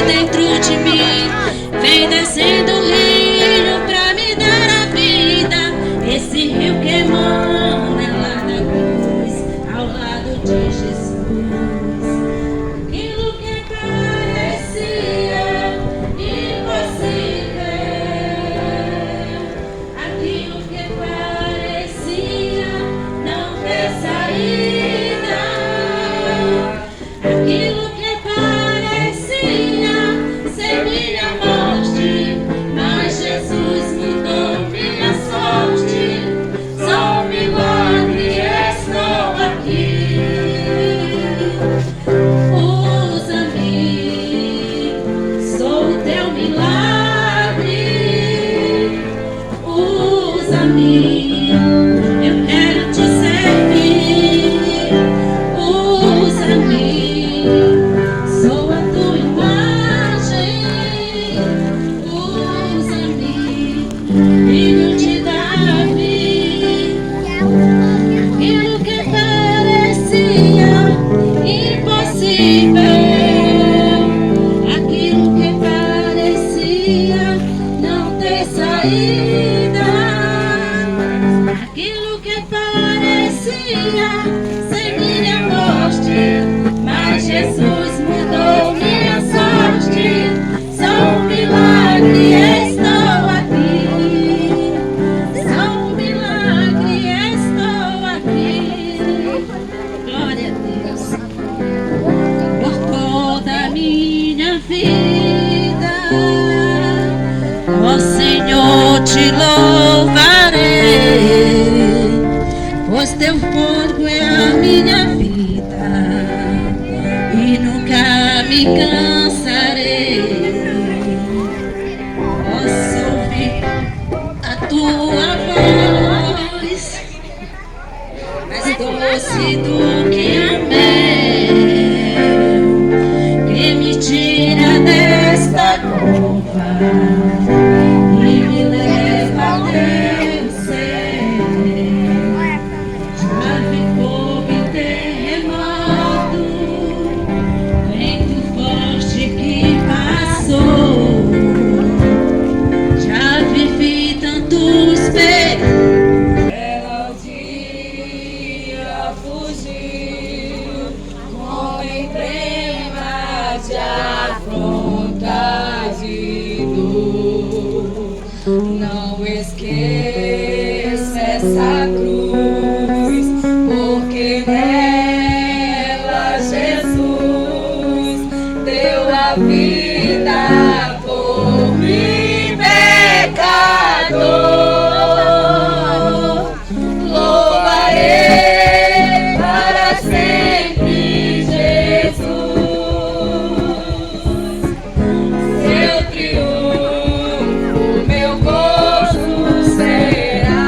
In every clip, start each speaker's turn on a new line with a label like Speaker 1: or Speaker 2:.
Speaker 1: dentro de mim. Vem descendo o rio pra me dar a vida. Esse rio que emana lá da cruz, ao lado de Jesus. Aquilo que parecia impossível, aquilo que parecia não ter saída, aquilo que parecia ser minha morte, mas Jesus mudou minha sorte. Sou um milagre, estou aqui. Usa-me, sou o teu milagre. Usa-me, eu quero te servir. Usa-me, sou a tua imagem. Usa-me, filho de Davi. Aquilo que parecia impossível, aquilo que parecia não ter saída, aquilo que parecia ser minha morte, mas Jesus mudou minha sorte. Sou um milagre, estou aqui. Sou um milagre, estou aqui. Glória a Deus. Por toda a minha vida, ó Senhor, te louvarei, pois teu fogo é a minha vida e nunca me cansarei. Posso ouvir a tua voz, mais doce do que a mel, que me tira desta cova e me leva até o céu. Já vi fogo e terremoto, vento forte que passou. Já vivi tantos perigos.
Speaker 2: Ela o dia fugiu com emblema de afrontas e dor. Não esqueça essa cruz, porque nela Jesus deu a vida por mim, pecador. Louvarei para sempre Jesus. Seu triunfo, meu gozo será.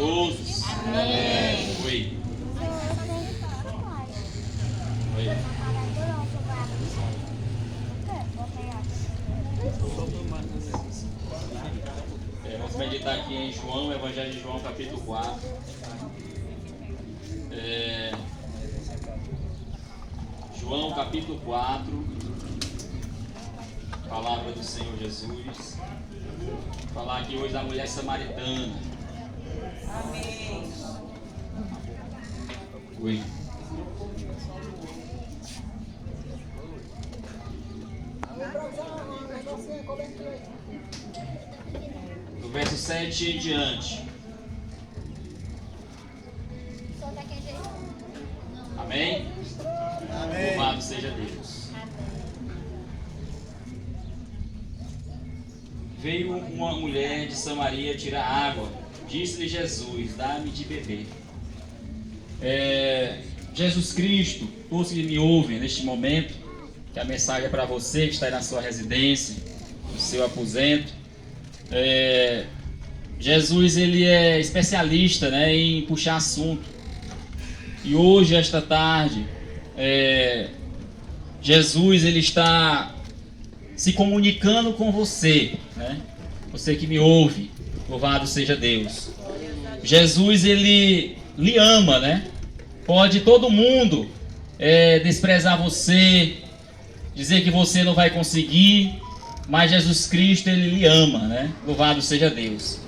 Speaker 3: todos. Amém. Oi. Oi. Vamos meditar aqui em João, Evangelho de João, capítulo 4. João, capítulo 4. Palavra do Senhor Jesus. Vou falar aqui hoje da mulher samaritana.
Speaker 2: Amém.
Speaker 3: Oi. Do verso 7 em diante. Amém? Amém. Louvado seja Deus. Veio uma mulher de Samaria tirar água. Disse-lhe Jesus: dá-me de beber. Jesus Cristo, todos que me ouvem neste momento, que a mensagem é para você que está aí na sua residência, no seu aposento. Jesus, ele é especialista, né, em puxar assunto. E hoje, esta tarde, Jesus, ele está se comunicando com você, né? Você que me ouve, louvado seja Deus. Jesus, ele lhe ama, né? Pode todo mundo desprezar você, dizer que você não vai conseguir, mas Jesus Cristo, ele lhe ama, né? Louvado seja Deus.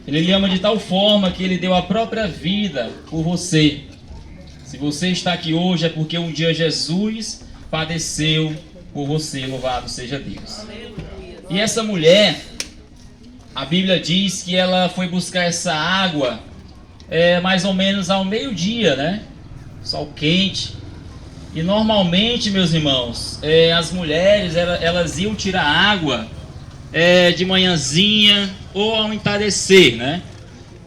Speaker 3: Ele lhe ama de tal forma que ele deu a própria vida por você. Se você está aqui hoje é porque um dia Jesus padeceu por você, louvado seja Deus. E essa mulher, a Bíblia diz que ela foi buscar essa água mais ou menos ao meio-dia, né? Sol quente. E normalmente, meus irmãos, as mulheres elas iam tirar água de manhãzinha ou ao entardecer, né?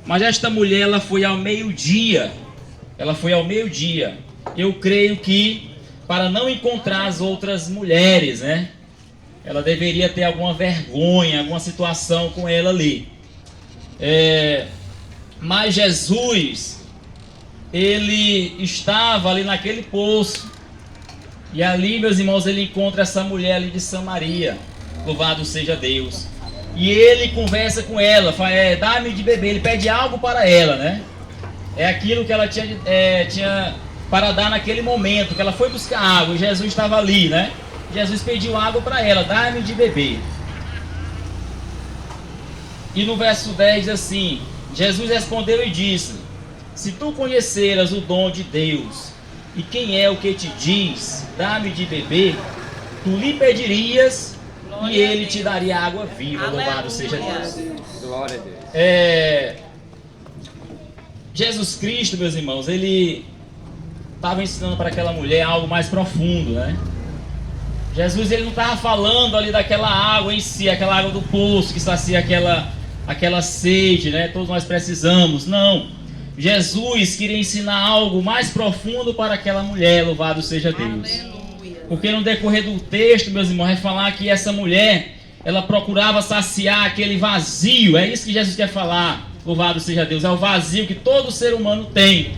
Speaker 3: Mas esta mulher, ela foi ao meio-dia. Ela foi ao meio-dia. Eu creio que para não encontrar as outras mulheres, né? Ela deveria ter alguma vergonha, alguma situação com ela ali. Mas Jesus, ele estava ali naquele poço. E ali, meus irmãos, ele encontra essa mulher ali de Samaria. Louvado seja Deus. E ele conversa com ela, fala, dá-me de beber. Ele pede algo para ela, né? É aquilo que ela tinha para dar naquele momento, que ela foi buscar água e Jesus estava ali, né? Jesus pediu água para ela, dá-me de beber. E no verso 10 diz assim, Jesus respondeu e disse, se tu conheceras o dom de Deus, e quem é o que te diz, dá-me de beber, tu lhe pedirias e ele te daria água viva. Louvado seja Deus.
Speaker 4: Glória a Deus.
Speaker 3: Jesus Cristo, meus irmãos, ele estava ensinando para aquela mulher algo mais profundo, né? Jesus, ele não estava falando ali daquela água em si, aquela água do poço que sacia aquela sede, né? Todos nós precisamos. Não. Jesus queria ensinar algo mais profundo para aquela mulher, louvado seja Deus. Aleluia. Porque no decorrer do texto, meus irmãos, vai falar que essa mulher, ela procurava saciar aquele vazio. É isso que Jesus quer falar, louvado seja Deus. É o vazio que todo ser humano tem.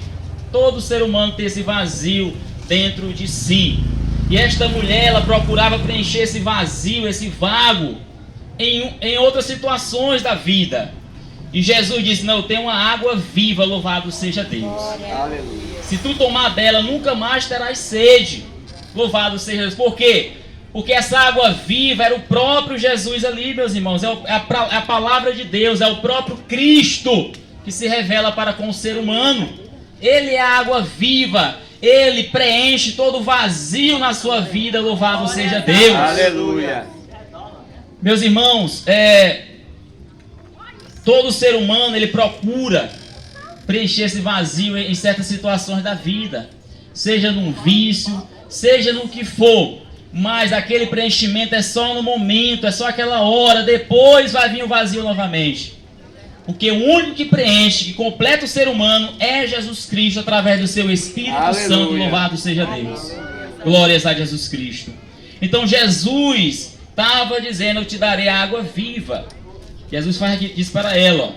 Speaker 3: Todo ser humano tem esse vazio dentro de si. E esta mulher, ela procurava preencher esse vazio, esse vago, em outras situações da vida. E Jesus disse, não, eu tenho uma água viva, louvado seja Deus.
Speaker 4: Aleluia.
Speaker 3: Se tu tomar dela, nunca mais terás sede. Louvado seja Deus. Por quê? Porque essa água viva era o próprio Jesus ali, meus irmãos. É a palavra de Deus, é o próprio Cristo que se revela para com o ser humano. Ele é a água viva. Ele preenche todo o vazio na sua vida, louvado seja Deus.
Speaker 4: Aleluia.
Speaker 3: Meus irmãos, todo ser humano, ele procura preencher esse vazio em certas situações da vida. Seja num vício, seja no que for. Mas aquele preenchimento é só no momento, é só aquela hora. Depois vai vir o vazio novamente. Porque o único que preenche, que completa o ser humano é Jesus Cristo através do seu Espírito
Speaker 4: Aleluia.
Speaker 3: Santo, louvado seja Deus. Glórias a Jesus Cristo. Então Jesus estava dizendo, eu te darei água viva. Jesus diz para ela,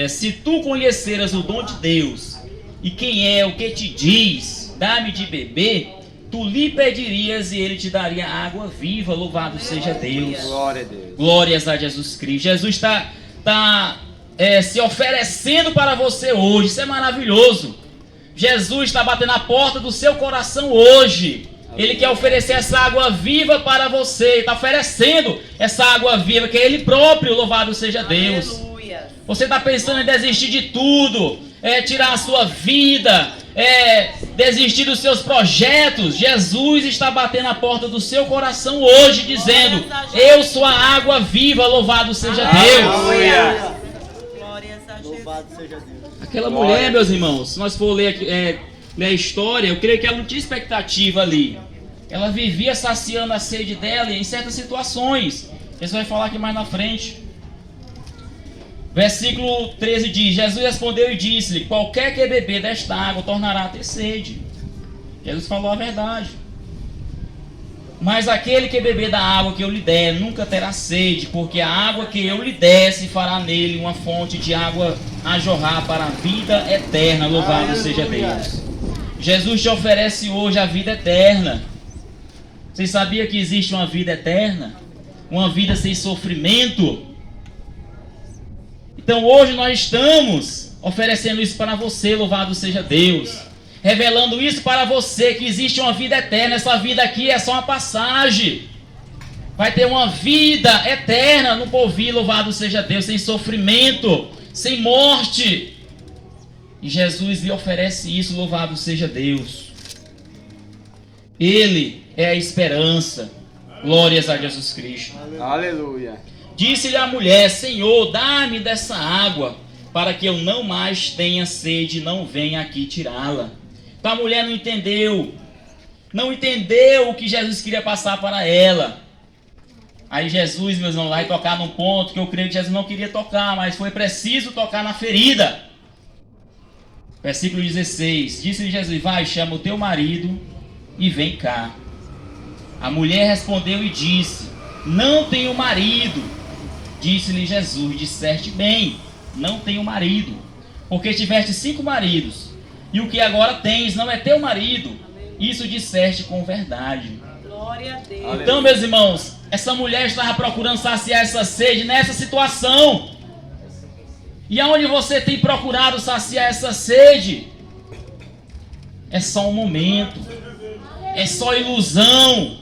Speaker 3: se tu conheceras o dom de Deus e quem é o que te diz, dá-me de beber, tu lhe pedirias e ele te daria água viva. Louvado seja Deus.
Speaker 4: Glória a Deus.
Speaker 3: Glórias a Jesus Cristo. Jesus está se oferecendo para você hoje. Isso é maravilhoso. Jesus está batendo a porta do seu coração hoje. Ele quer oferecer essa água viva para você. Está oferecendo essa água viva, que é Ele próprio. Louvado seja Deus.
Speaker 2: Aleluia.
Speaker 3: Você está pensando em desistir de tudo, tirar a sua vida, desistir dos seus projetos. Jesus está batendo a porta do seu coração hoje, dizendo: eu sou a água viva. Louvado seja Deus.
Speaker 2: Aleluia. Glórias a Jesus.
Speaker 5: Louvado seja Deus.
Speaker 3: Aquela mulher, meus irmãos, se nós for ler a história, eu creio que ela não tinha expectativa ali. Ela vivia saciando a sede dela em certas situações. Isso vai falar aqui mais na frente. Versículo 13 diz: Jesus respondeu e disse-lhe: qualquer que beber desta água tornará a ter sede. Jesus falou a verdade. Mas aquele que beber da água que eu lhe der nunca terá sede, porque a água que eu lhe der se fará nele uma fonte de água a jorrar para a vida eterna. Louvado seja Deus. Jesus te oferece hoje a vida eterna. Você sabia que existe uma vida eterna? Uma vida sem sofrimento? Então hoje nós estamos oferecendo isso para você. Louvado seja Deus. Revelando isso para você, que existe uma vida eterna. Essa vida aqui é só uma passagem. Vai ter uma vida eterna no porvir. Louvado seja Deus. Sem sofrimento, sem morte. E Jesus lhe oferece isso. Louvado seja Deus. Ele é a esperança. Glórias a Jesus Cristo.
Speaker 4: Aleluia.
Speaker 3: Disse-lhe a mulher: Senhor, dá-me dessa água, para que eu não mais tenha sede e não venha aqui tirá-la. Então a mulher não entendeu o que Jesus queria passar para ela. Aí Jesus, meus irmãos, vai tocar num ponto que eu creio que Jesus não queria tocar, mas foi preciso tocar na ferida. Versículo 16, disse-lhe Jesus: vai, chama o teu marido e vem cá. A mulher respondeu e disse: não tenho marido. Disse-lhe Jesus: disseste bem, não tenho marido, porque tiveste 5 maridos, e o que agora tens não é teu marido. Isso disseste com verdade.
Speaker 2: Glória a Deus.
Speaker 3: Então, meus irmãos, essa mulher estava procurando saciar essa sede nessa situação. E aonde você tem procurado saciar essa sede? É só um momento, é só ilusão.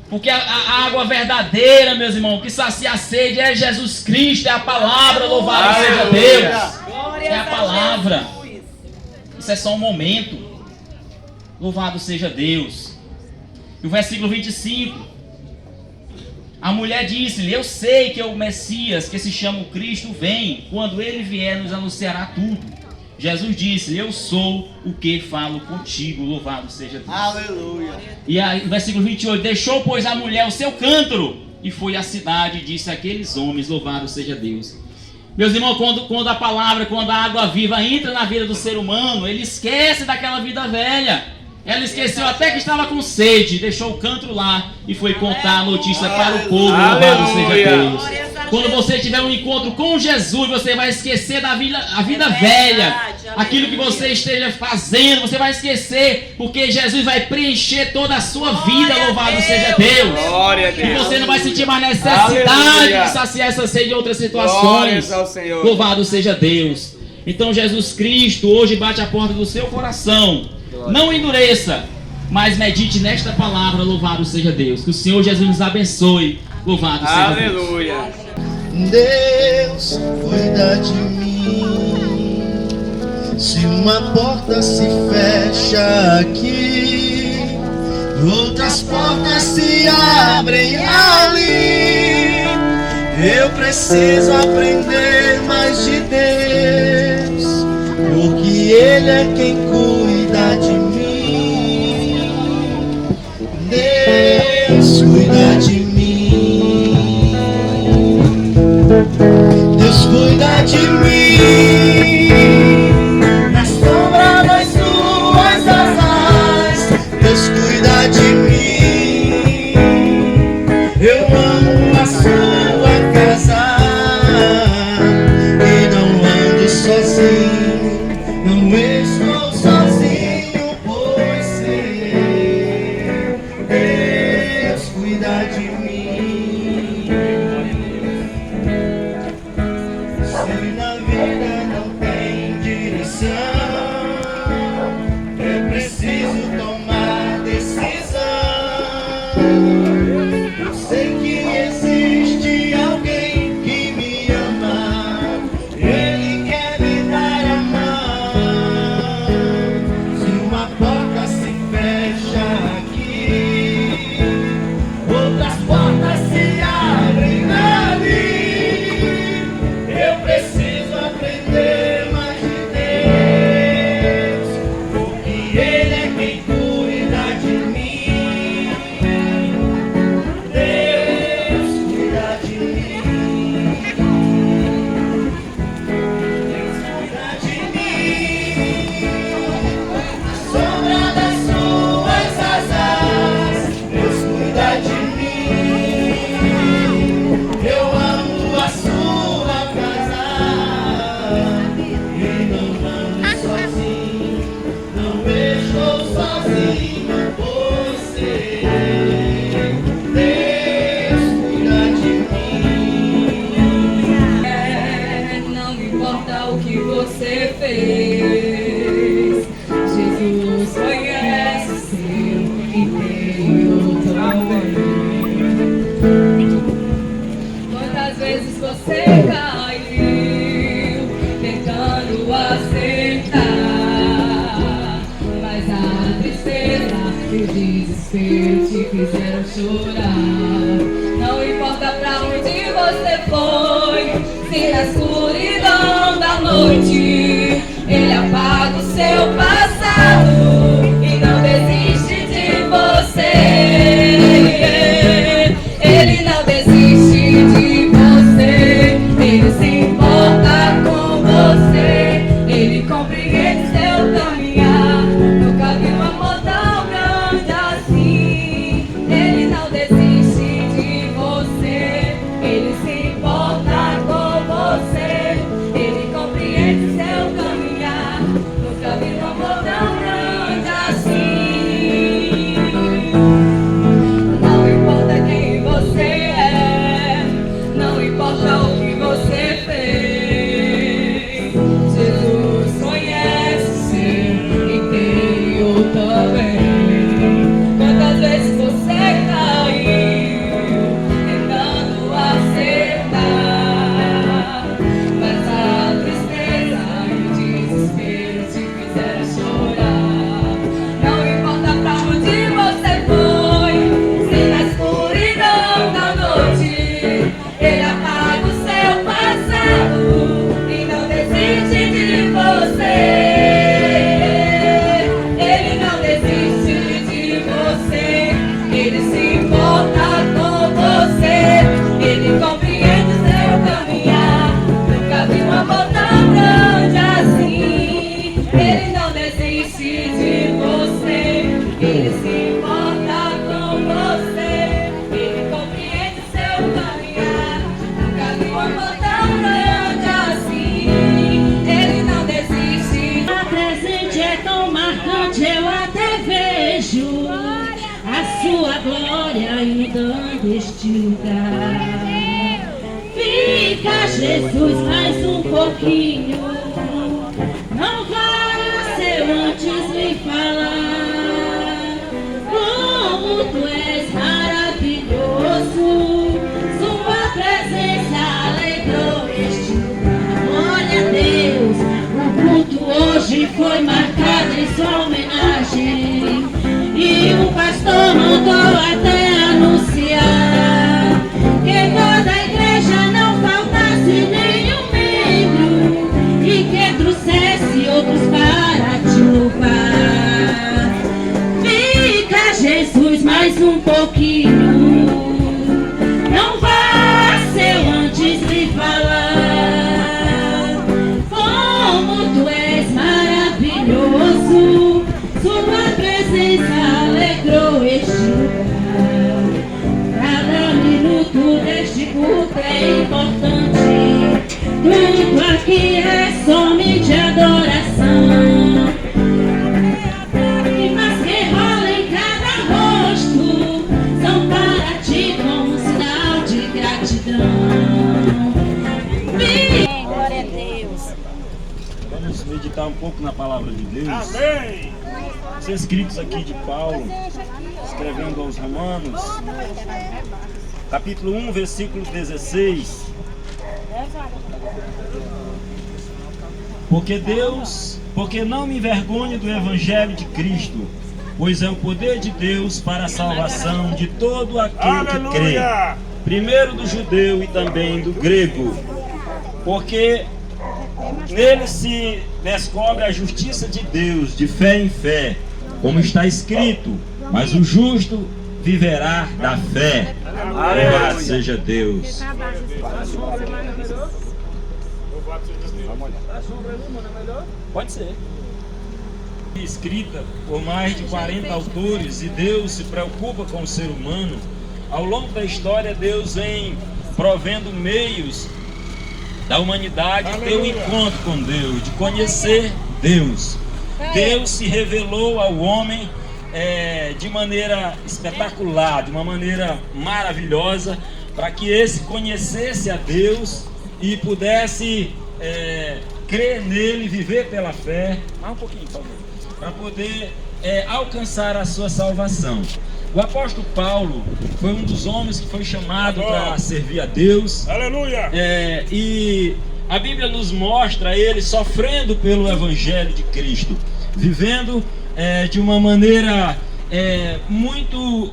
Speaker 3: Porque a água verdadeira, meus irmãos, que sacia a sede é Jesus Cristo, é a palavra. Louvado seja Deus. É a palavra. Isso é só um momento. Louvado seja Deus. E o versículo 25. A mulher disse-lhe: eu sei que é o Messias, que se chama o Cristo, vem. Quando ele vier, nos anunciará tudo. Jesus disse-lhe: eu sou o que falo contigo. Louvado seja Deus.
Speaker 5: Aleluia.
Speaker 3: E aí, versículo 28. Deixou, pois, a mulher o seu cântaro e foi à cidade e disse àqueles homens: louvado seja Deus. Meus irmãos, quando a palavra, quando a água viva entra na vida do ser humano, ele esquece daquela vida velha. Ela esqueceu até que estava com sede, deixou o cântaro lá e foi contar a notícia para o povo. Louvado seja Deus. Quando você tiver um encontro com Jesus, você vai esquecer da vida, a vida velha. Aquilo que você esteja fazendo, você vai esquecer, porque Jesus vai preencher toda a sua vida. Louvado seja Deus.
Speaker 4: Glória a Deus.
Speaker 3: E você não vai sentir mais necessidade de saciar essa sede em outras situações.
Speaker 4: Glórias ao Senhor.
Speaker 3: Louvado seja Deus. Então Jesus Cristo hoje bate a porta do seu coração. Não endureça, mas medite nesta palavra. Louvado seja Deus. Que o Senhor Jesus nos abençoe. Louvado seja Deus.
Speaker 4: Aleluia.
Speaker 5: Deus, cuida de mim. Se uma porta se fecha aqui, outras portas se abrem ali. Eu preciso aprender mais de Deus, porque Ele é quem cuida de mim. Deus, cuida de mim. Deus cuida de mim, na sombra das suas asas. Deus cuida de mim. Eu amo a sua casa e não ando
Speaker 6: fez. Jesus conhece o seu inteiro também. Quantas vezes você caiu tentando acertar, mas a tristeza e o desespero te fizeram chorar. Não importa pra onde você foi, se na escuridão da noite Ele apaga o seu passado e não desiste de você. Ele não desiste de você, Ele se importa com você, Ele compreende seu caminhar. Nunca vi um amor tão grande assim. Ele não desiste de você, Ele se importa com você, Ele compreende seu caminhar. Nunca vi um amor tão grande assim. Não importa quem você é, não importa o que você fez, Jesus conhece seu interior também. Quantas vezes você caiu tentando acertar, mas a tristeza e o desespero te fizeram chorar. Não importa pra onde você foi, se na escuridão da noite Ele apaga o seu passado e não desiste de você. Ele não desiste de você, Ele se importa com você, Ele compreende seu caminhar. Nunca vi um amor tão grande assim. Ele não desiste de você, Ele se importa com você, Ele compreende seu caminhar. Nunca vi um amor tão grande assim. Ele não desiste.
Speaker 1: A presente é tão marcante, eu até vejo a sua glória inundando este lugar. Fica, Jesus, mais um pouquinho. Não vá seu antes me falar como tu és maravilhoso. Sua presença alegrou este lugar. Glória a Deus, o culto hoje foi marcado em sua homenagem. E o pastor mandou até anunciar que toda a igreja não faltasse nenhum membro e que trouxesse outros para te louvar. Fica, Jesus, mais um pouquinho. Não vá seu antes me falar como tu és maravilhoso. Sua presença alegrou este lugar. Cada minuto deste culto é importante. Tudo aqui é somente adoração. Lágrimas que rolam em cada rosto são para ti como sinal de gratidão. Glória a Deus.
Speaker 7: Vamos meditar um pouco na palavra de Deus. Amém! Os escritos aqui de Paulo, escrevendo aos Romanos, capítulo 1, versículo 16. Porque não me envergonho do evangelho de Cristo, pois é o poder de Deus para a salvação de todo aquele que crê, primeiro do judeu e também do grego, porque nele se descobre a justiça de Deus de fé em fé, como está escrito, mas o justo viverá da fé. Louvado seja Deus. Pode ser. Escrita por mais de 40 autores, e Deus se preocupa com o ser humano. Ao longo da história, Deus vem provendo meios da humanidade ter um encontro com Deus, de conhecer Deus. Deus se revelou ao homem de maneira espetacular, de uma maneira maravilhosa, para que esse conhecesse a Deus e pudesse crer nele, viver pela fé, mais um pouquinho, por favor, para poder alcançar a sua salvação. O apóstolo Paulo foi um dos homens que foi chamado para servir a Deus.
Speaker 8: Aleluia!
Speaker 7: E a Bíblia nos mostra ele sofrendo pelo Evangelho de Cristo, vivendo de uma maneira muito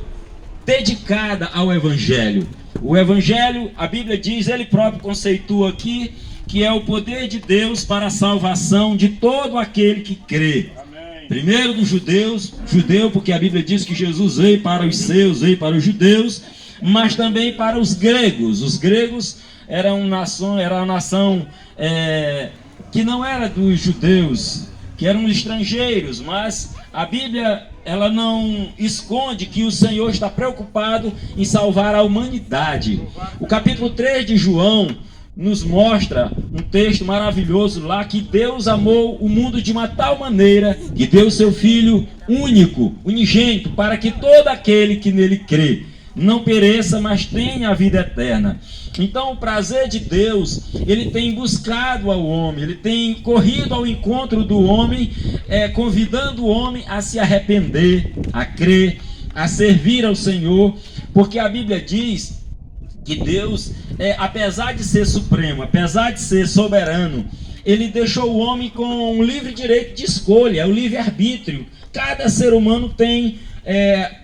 Speaker 7: dedicada ao Evangelho. O Evangelho, a Bíblia diz, ele próprio conceitua aqui, que é o poder de Deus para a salvação de todo aquele que crê. Primeiro dos judeus, judeu, porque a Bíblia diz que Jesus veio para os seus, veio para os judeus, mas também para os gregos. Os gregos eram era uma nação que não era dos judeus, que eram estrangeiros, mas a Bíblia ela não esconde que o Senhor está preocupado em salvar a humanidade. O capítulo 3 de João nos mostra um texto maravilhoso lá, que Deus amou o mundo de uma tal maneira que deu seu Filho único, unigênito, para que todo aquele que nele crê não pereça, mas tenha a vida eterna. Então o prazer de Deus, ele tem buscado ao homem, ele tem corrido ao encontro do homem, convidando o homem a se arrepender, a crer, a servir ao Senhor, porque a Bíblia diz que Deus, apesar de ser supremo, apesar de ser soberano, ele deixou o homem com um livre direito de escolha, o livre-arbítrio. Cada ser humano tem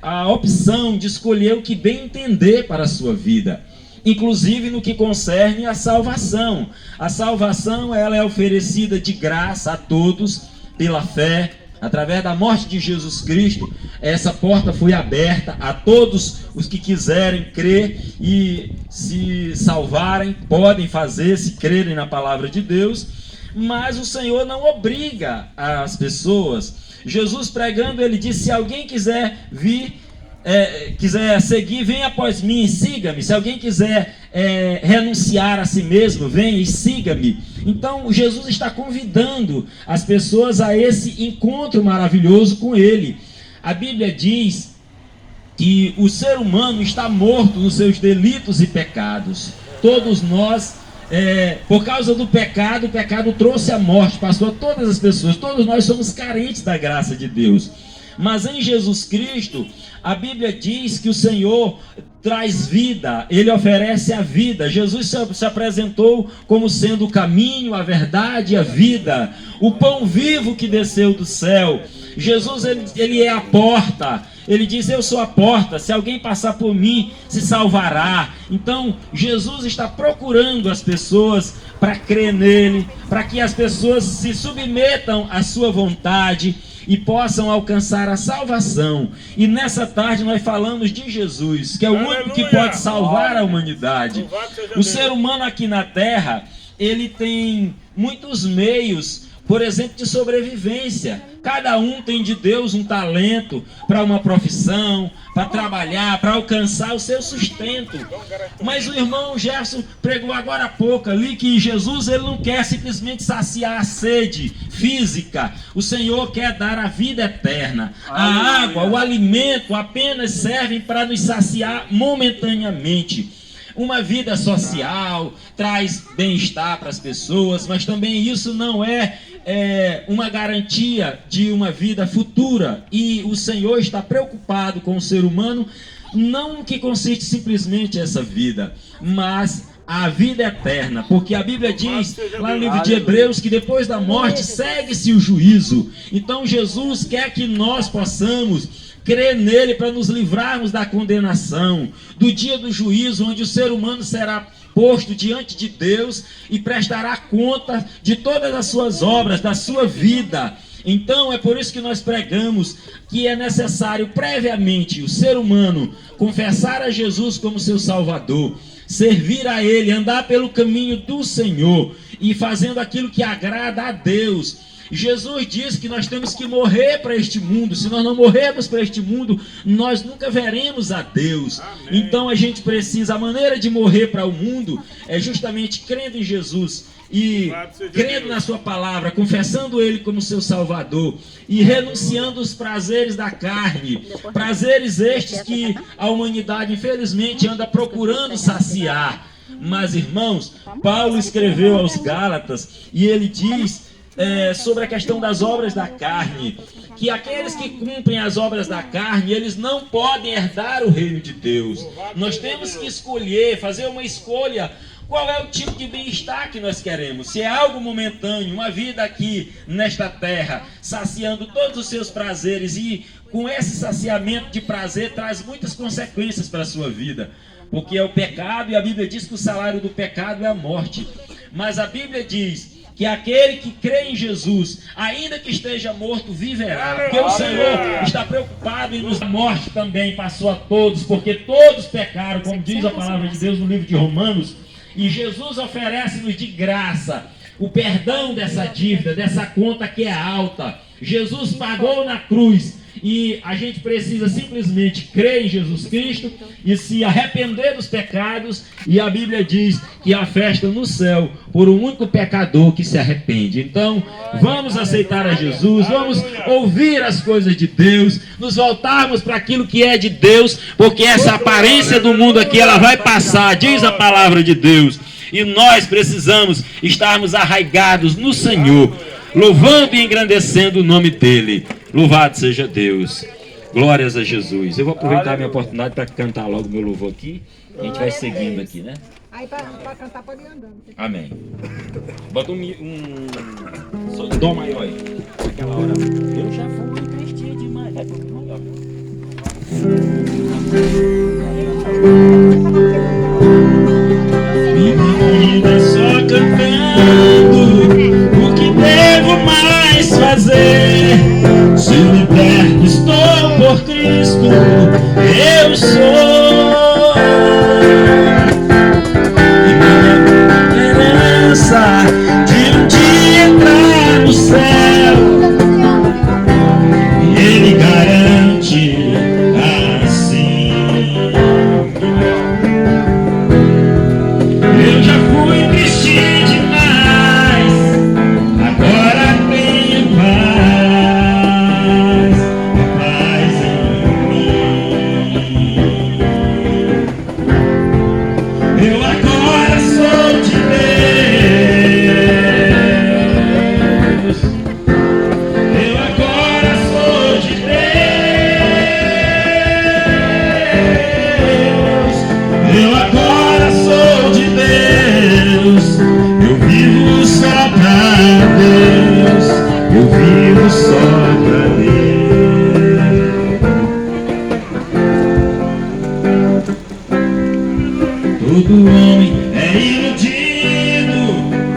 Speaker 7: a opção de escolher o que bem entender para a sua vida, inclusive no que concerne a salvação. A salvação ela é oferecida de graça a todos pela fé. Através da morte de Jesus Cristo, essa porta foi aberta a todos os que quiserem crer e se salvarem, podem fazer, se crerem na palavra de Deus, mas o Senhor não obriga as pessoas. Jesus pregando, ele disse: se alguém quiser vir, quiser seguir, venha após mim e siga-me. Se alguém quiser renunciar a si mesmo, venha e siga-me. Então Jesus está convidando as pessoas a esse encontro maravilhoso com ele. A Bíblia diz que o ser humano está morto nos seus delitos e pecados. Todos nós, por causa do pecado, o pecado trouxe a morte, passou a todas as pessoas. Todos nós somos carentes da graça de Deus. Mas em Jesus Cristo, a Bíblia diz que o Senhor traz vida, ele oferece a vida. Jesus se apresentou como sendo o caminho, a verdade e a vida, o pão vivo que desceu do céu. Jesus, ele é a porta. Ele diz: eu sou a porta, se alguém passar por mim, se salvará. Então, Jesus está procurando as pessoas para crer nele, para que as pessoas se submetam à sua vontade e possam alcançar a salvação. E nessa tarde nós falamos de Jesus, que é o único que pode salvar a humanidade. O ser humano aqui na terra, ele tem muitos meios, por exemplo, de sobrevivência. Cada um tem de Deus um talento para uma profissão, para trabalhar, para alcançar o seu sustento. Mas o irmão Gerson pregou agora há pouco ali que Jesus, ele não quer simplesmente saciar a sede física. O Senhor quer dar a vida eterna. A água, o alimento apenas servem para nos saciar momentaneamente. Uma vida social traz bem-estar para as pessoas, mas também isso não é uma garantia de uma vida futura. E o Senhor está preocupado com o ser humano, não no que consiste simplesmente essa vida, mas a vida eterna, porque a Bíblia diz lá no livro de Hebreus que depois da morte segue-se o juízo. Então Jesus quer que nós possamos crer nele para nos livrarmos da condenação, do dia do juízo, onde o ser humano será posto diante de Deus e prestará conta de todas as suas obras, da sua vida. Então é por isso que nós pregamos que é necessário previamente o ser humano confessar a Jesus como seu Salvador, servir a ele, andar pelo caminho do Senhor e fazendo aquilo que agrada a Deus. Jesus diz que nós temos que morrer para este mundo. Se nós não morrermos para este mundo, nós nunca veremos a Deus. Amém. Então a gente precisa, a maneira de morrer para o mundo é justamente crendo em Jesus e crendo na sua palavra, confessando ele como seu Salvador e renunciando os prazeres da carne, prazeres estes que a humanidade infelizmente anda procurando saciar. Mas, irmãos, Paulo escreveu aos Gálatas e ele diz sobre a questão das obras da carne, que aqueles que cumprem as obras da carne, eles não podem herdar o reino de Deus. Nós temos que escolher, fazer uma escolha. Qual é o tipo de bem-estar que nós queremos? Se é algo momentâneo, uma vida aqui nesta terra, saciando todos os seus prazeres, e com esse saciamento de prazer traz muitas consequências para a sua vida, porque é o pecado, e a Bíblia diz que o salário do pecado é a morte. Mas a Bíblia diz que aquele que crê em Jesus, ainda que esteja morto, viverá. Porque o Senhor está preocupado em nos dar morte também, passou a todos, porque todos pecaram, como diz a palavra de Deus no livro de Romanos. E Jesus oferece-nos de graça o perdão dessa dívida, dessa conta que é alta. Jesus pagou na cruz e a gente precisa simplesmente crer em Jesus Cristo e se arrepender dos pecados. E a Bíblia diz que há festa no céu por um único pecador que se arrepende. Então, vamos aceitar a Jesus, vamos ouvir as coisas de Deus, nos voltarmos para aquilo que é de Deus, porque essa aparência do mundo aqui, ela vai passar, diz a palavra de Deus. E nós precisamos estarmos arraigados no Senhor, louvando e engrandecendo o nome dEle. Louvado seja Deus. Glórias a Jesus. Eu vou aproveitar a minha oportunidade para cantar logo meu louvor aqui. A gente vai seguindo aqui, né?
Speaker 8: Aí para cantar pode ir andando.
Speaker 7: Amém. Bota dó maior aí. Naquela hora. Eu já fui cristão demais. Vai pro maior. Minha vida só cantando o que devo mais fazer. Se liberto estou por Cristo, eu sou. E minha esperança de um dia entrar no céu, Ele garante assim. Eu já fui triste demais, agora tenho paz em mim. Eu agora sou de Deus. Eu agora sou de Deus. Eu agora sou de Deus. Eu vivo só pra Deus. Eu vivo só pra Deus. Todo homem é iludido,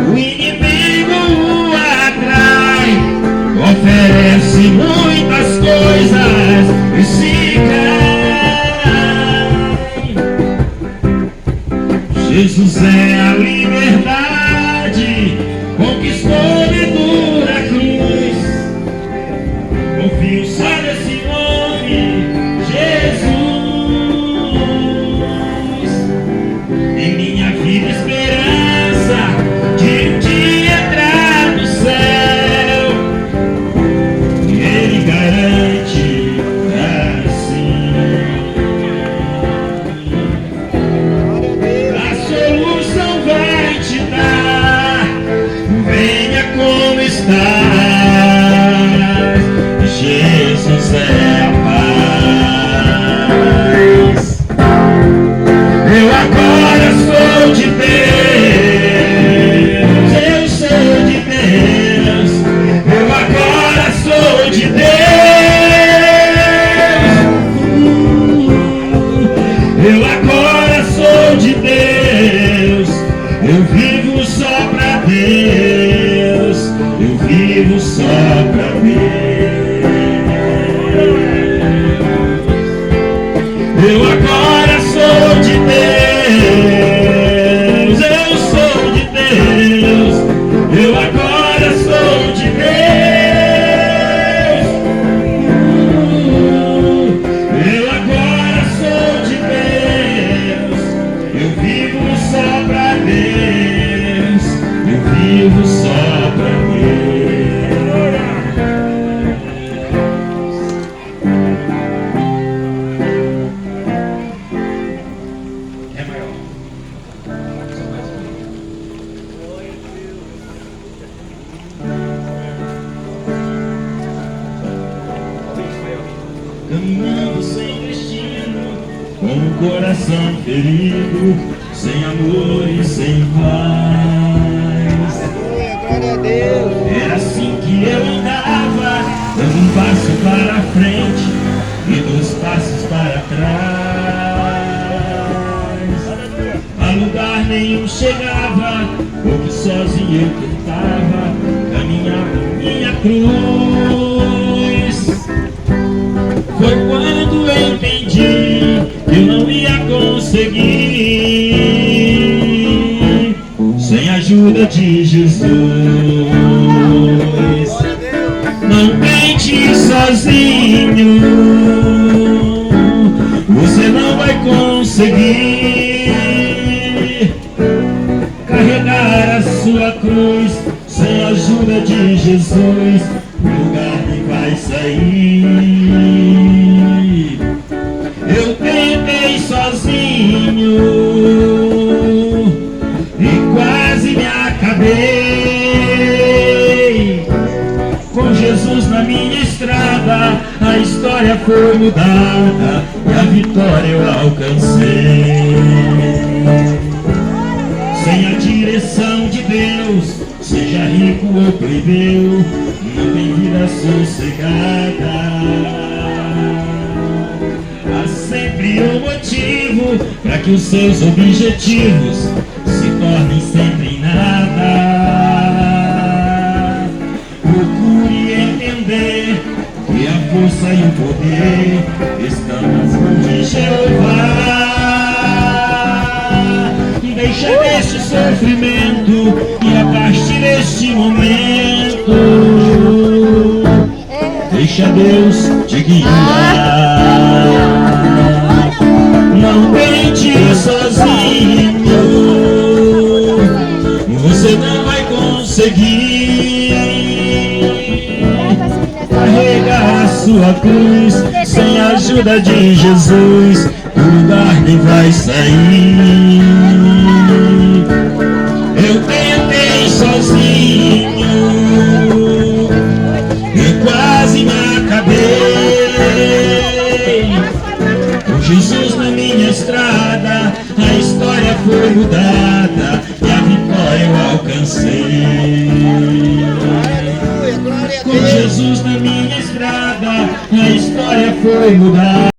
Speaker 7: o inimigo o atrai, oferece muitas coisas e se cai. Jesus é a liberdade, conquistou de dura cruz. Confio só nesse nome, Jesus. Em minha vida esperança de um dia entrar no céu, e Ele garante assim. A solução vai te dar, venha como estás. Jesus é a paz. Eu agora sou de Deus. Eu sou de Deus. Eu agora sou de Deus. Eu agora sou de Deus. Eu vivo só pra Deus. Eu vivo só pra Deus. Eu agora sou de Deus. Eu sou de Deus. Eu agora sou de Deus. Eu agora sou de Deus. Eu vivo só pra Deus. Eu vivo só pra Deus. coração ferido, sem amor e sem paz.
Speaker 5: Glória a Deus.
Speaker 7: Era assim que eu andava, dando um passo para frente e 2 passos para trás. A lugar nenhum chegava, porque sozinho eu tentava caminhar minha cruz. Foi quando eu entendi que eu não ia conseguir sem a ajuda de Jesus. Não tente sozinho, você não vai conseguir carregar a sua cruz. Sem a ajuda de Jesus, o lugar nem vai sair. Eu tentei sozinho e quase me acabei. Com Jesus na minha estrada, a história foi mudada e a vitória eu alcancei. Sem a direção de Deus, seja rico ou plebeu, não tem vida sossegada. Há sempre um motivo para que os seus objetivos se tornem sempre em nada. Procure entender que a força e o poder estão nas mãos de Jeová. Deixa deste sofrimento e a partir deste momento deixa Deus te guiar. Não tente sozinho, você não vai conseguir carregar a sua cruz. Sem a ajuda de Jesus, o lugar nem vai sair. Eu tentei sozinho e quase me acabei. Com Jesus na minha estrada, a história foi mudada e a vitória eu alcancei. Com Jesus na minha estrada, a história foi mudada.